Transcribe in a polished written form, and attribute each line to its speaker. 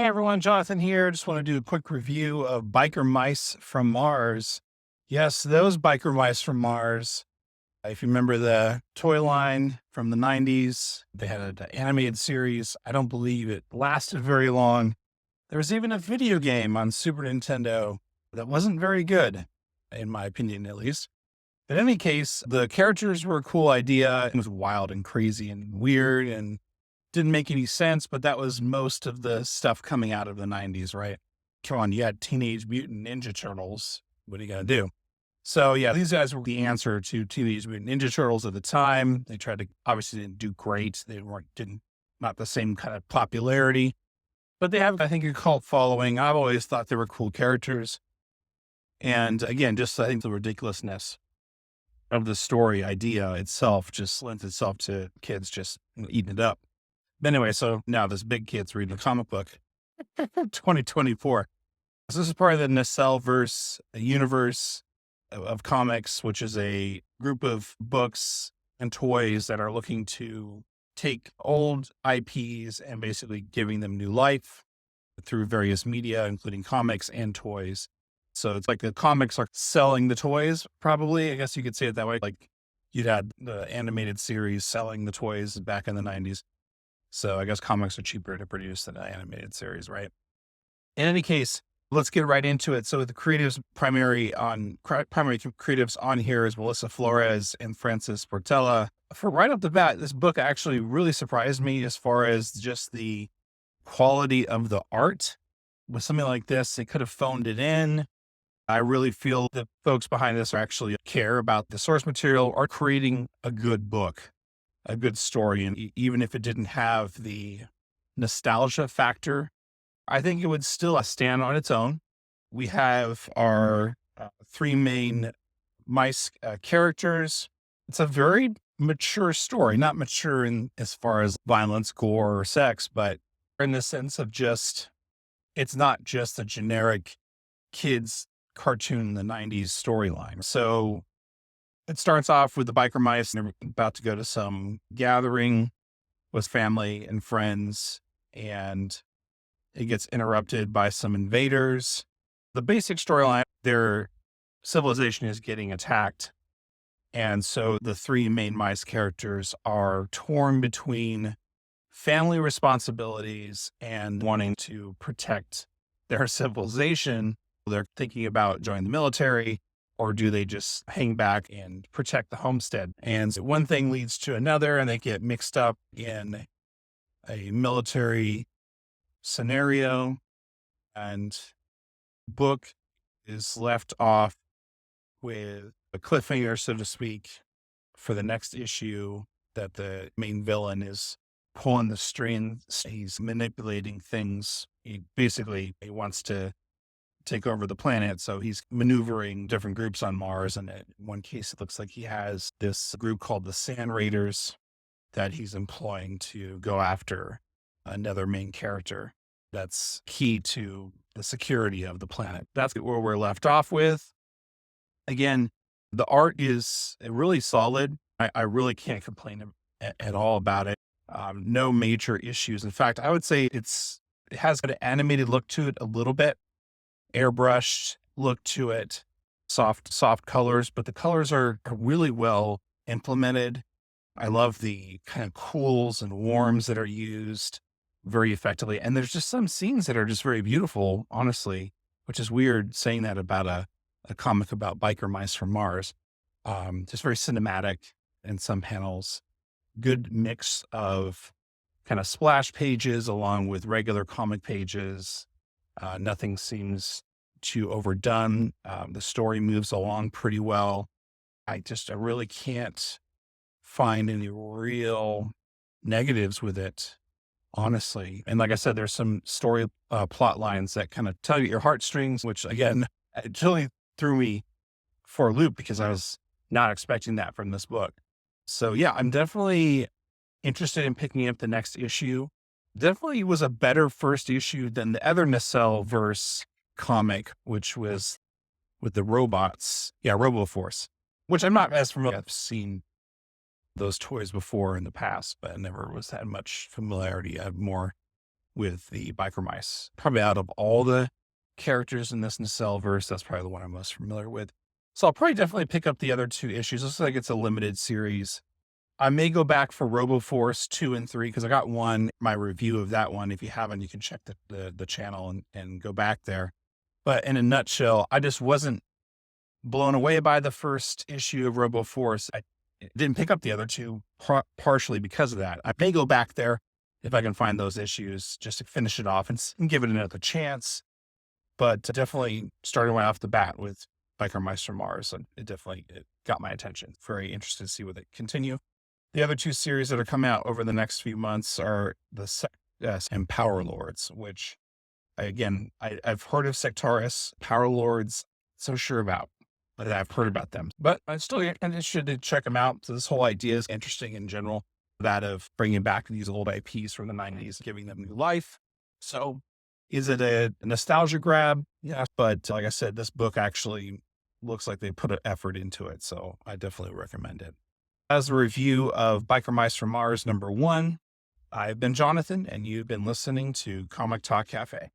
Speaker 1: Hey everyone, Jonathan here. Just want to do a quick review of Biker Mice from Mars. Yes, those Biker Mice from Mars. If you remember the toy line from the 90s, they had an animated series. I don't believe it lasted very long. There was even a video game on Super Nintendo that wasn't very good, in my opinion, at least. In any case, the characters were a cool idea. It was wild and crazy and weird and didn't make any sense, but that was most of the stuff coming out of the 90s, right? Come on, you had Teenage Mutant Ninja Turtles. What are you going to do? So, yeah, these guys were the answer to Teenage Mutant Ninja Turtles at the time. They tried to, obviously didn't do great. They not the same kind of popularity, but they have, I think, a cult following. I've always thought they were cool characters. And again, just I think the ridiculousness of the story idea itself just lends itself to kids just eating it up. Anyway, so now this big kid's reading a comic book, 2024. So this is part of the Nacelleverse universe of comics, which is a group of books and toys that are looking to take old IPs and basically giving them new life through various media, including comics and toys. So it's like the comics are selling the toys, probably. I guess you could say it that way. Like you'd had the animated series selling the toys back in the 90s. So I guess comics are cheaper to produce than an animated series, right? In any case, let's get right into it. So the primary creatives on here is Melissa Flores and Francis Portela. For right off the bat, this book actually really surprised me as far as just the quality of the art. With something like this, they could have phoned it in. I really feel the folks behind this actually care about the source material or creating a good book, a good story. And even if it didn't have the nostalgia factor, I think it would still stand on its own. We have our three main mice characters. It's a very mature story, not mature in as far as violence, gore, or sex, but in the sense of just, it's not just a generic kids cartoon in the 90s storyline. So it starts off with the biker mice and they're about to go to some gathering with family and friends, and it gets interrupted by some invaders. The basic storyline, their civilization is getting attacked. And so the three main mice characters are torn between family responsibilities and wanting to protect their civilization. They're thinking about joining the military, or do they just hang back and protect the homestead? And one thing leads to another, and they get mixed up in a military scenario, and book is left off with a cliffhanger, so to speak, for the next issue, that the main villain is pulling the strings. He's manipulating things. He wants to take over the planet. So he's maneuvering different groups on Mars. And in one case, it looks like he has this group called the Sand Raiders that he's employing to go after another main character that's key to the security of the planet. That's where we're left off with. Again, the art is really solid. I really can't complain at all about it. No major issues. In fact, I would say it has an animated look to it a little bit, airbrushed look to it, soft colors, but the colors are really well implemented. I love the kind of cools and warms that are used very effectively. And there's just some scenes that are just very beautiful, honestly, which is weird saying that about a comic about biker mice from Mars. Just very cinematic in some panels. Good mix of kind of splash pages along with regular comic pages. Nothing seems too overdone. The story moves along pretty well. I really can't find any real negatives with it, honestly. And like I said, there's some story plot lines that kind of tug at your heartstrings, which again, it really threw me for a loop because I was not expecting that from this book. So yeah, I'm definitely interested in picking up the next issue. Definitely was a better first issue than the other Nacelleverse comic, which was with the robots. Yeah, Robo Force, which I'm not as familiar. I've seen those toys before in the past, but I never had much familiarity. I have more with the biker mice. Probably out of all the characters in this Nacelleverse, that's probably the one I'm most familiar with. So I'll probably definitely pick up the other 2 issues. Looks like it's a limited series. I may go back for Robo Force 2 and 3 because I got my review of that one. If you haven't, you can check the channel and go back there. But in a nutshell, I just wasn't blown away by the first issue of Robo Force. I didn't pick up the other 2 partially because of that. I may go back there if I can find those issues just to finish it off and give it another chance. But definitely starting right off the bat with Biker Mice from Mars, and it got my attention. Very interested to see what they continue. The other 2 series that are coming out over the next few months are the Sektars and Power Lords, which I've heard of Sektars, Power Lords, so sure about, but I've heard about them. But I'm still interested to check them out. So this whole idea is interesting in general, that of bringing back these old IPs from the 90s, giving them new life. So is it a nostalgia grab? Yeah, but like I said, this book actually looks like they put an effort into it, so I definitely recommend it. As a review of Biker Mice from Mars #1, I've been Jonathan, and you've been listening to Comic Talk Cafe.